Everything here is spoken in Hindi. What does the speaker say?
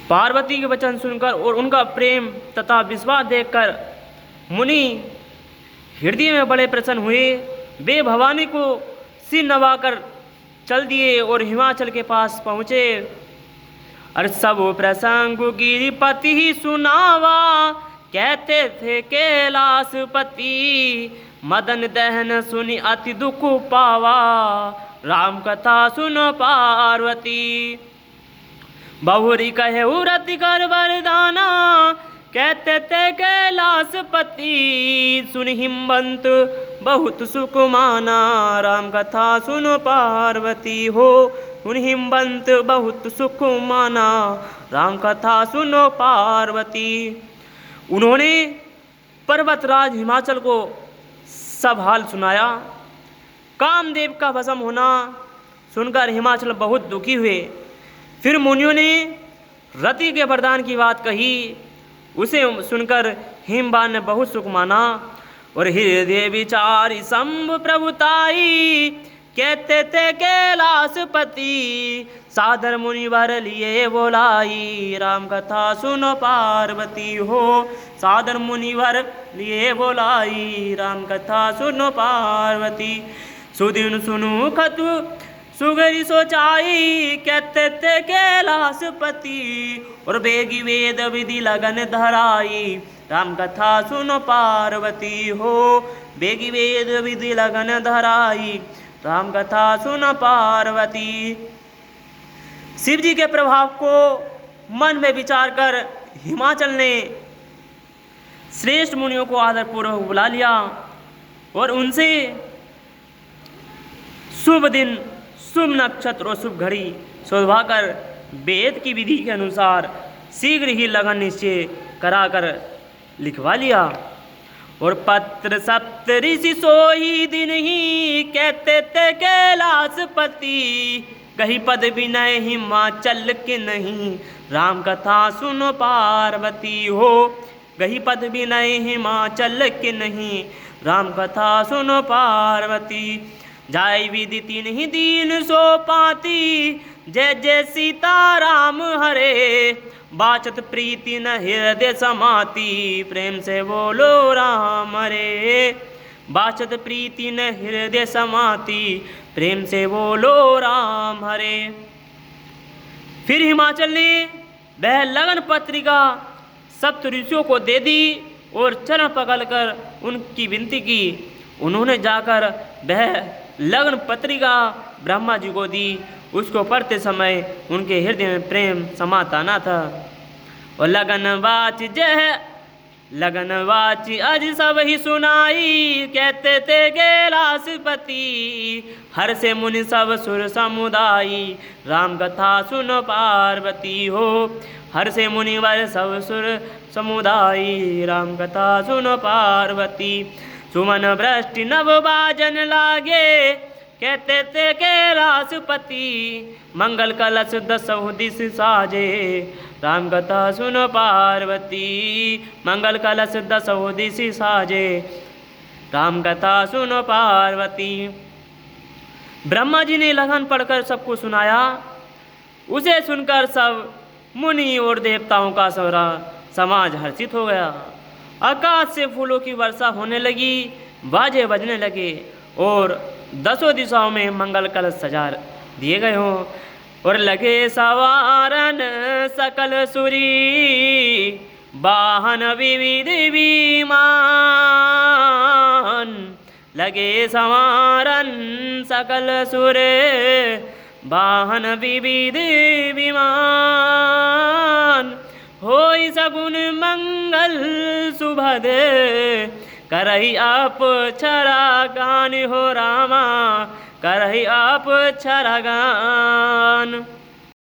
पार्वती के वचन सुनकर और उनका प्रेम तथा विश्वास देखकर मुनि हृदय में बड़े प्रसन्न हुए। वे भवानी को सिर नवाकर चल दिए और हिमाचल के पास पहुँचे। और सब प्रसंग गिरिपति ही सुनावा, कहते थे कैलाशपति, मदन दहन सुनि अति दुख पावा, राम कथा सुनो पार्वती। बहुरी कहे रति कर वरदाना, कहते थे कैलाशपति, सुन हिमवंत बहुत सुख माना, राम कथा सुनो पार्वती हो, सुन हिमवंत बहुत सुख माना, राम कथा सुनो पार्वती। उन्होंने पर्वतराज हिमाचल को सब हाल सुनाया। कामदेव का भस्म होना सुनकर हिमाचल बहुत दुखी हुए। फिर मुनियों ने रति के वरदान की बात कही। उसे सुनकर हिमवान ने बहुत सुख माना और हृदय विचारी शंभु प्रभुताई, कहते थे कैलाशपति, सादर मुनिवर लिए बोलाई, राम कथा सुनो पार्वती हो, सादर मुनिवर लिए बोलाई, राम कथा सुनो पार्वती। सुदिन सुनु खतु सुगरी सोचाई, कहते थे कैलाशपति, और बेगी वेद विधि लगन धराई, राम कथा सुनो पार्वती हो, बेगी वेद विधि लगन धराई, राम कथा सुनो पार्वती। शिव जी के प्रभाव को मन में विचार कर हिमाचल ने श्रेष्ठ मुनियों को आदरपूर्वक बुला लिया और उनसे शुभ दिन, शुभ नक्षत्र और शुभ घड़ी शोधवाकर वेद की विधि के अनुसार शीघ्र ही लगन निश्चय कराकर लिखवा लिया। और पत्र सप्त ऋषि सोई दिन ही, कहते थे कैलाशपति, कही पद विनय हिमाचल के नहीं, राम कथा सुनो पार्वती हो, कही पद विनय हिमाचल के नहीं, राम कथा सुनो पार्वती। जाय विधि तीन ही दीन सो पाती, जय जय सीता राम हरे, बाचत प्रीति न हृदय समाती, प्रेम से बोलो राम हरे, बाचत प्रीति न हृदय समाती, प्रेम से बोलो राम हरे। फिर हिमाचल ने वह लगन पत्रिका सप्त ऋषियों को दे दी और चरण पकड़कर उनकी विनती की। उन्होंने जाकर वह लगन पत्रिका ब्रह्मा जी को दी। उसको पढ़ते समय उनके हृदय में प्रेम समाता ना था। और लगन वाची अज सब ही सुनाई, कहते थे कैलाशपति, हर से मुनि सब सुर समुदाई, राम कथा सुनो पार्वती हो, हर से मुनिवर सब सुर समुदाई, राम कथा सुनो पार्वती। सुमन वृष्टि नव बाजन लागे, कहते थे कैलाशपति, मंगल कलश दसहु दिश साजे, राम कथा सुनो पार्वती, मंगल कलश दसहु दिश साजे, राम कथा सुनो पार्वती। ब्रह्मा जी ने लगन पढ़कर सबको सुनाया। उसे सुनकर सब मुनि और देवताओं का सारा समाज हर्षित हो गया। आकाश से फूलों की वर्षा होने लगी, बाजे बजने लगे और दसों दिशाओं में मंगल कलश सजा दिए गए हों। और लगे सवारन सकल सुरी, वाहन विविध विमान, लगे सवारन सकल सुर, वाहन विविध विमान, होई सगुन मंगल सुभद, करही आप छरा गान हो रामा, करही आप छरा गान।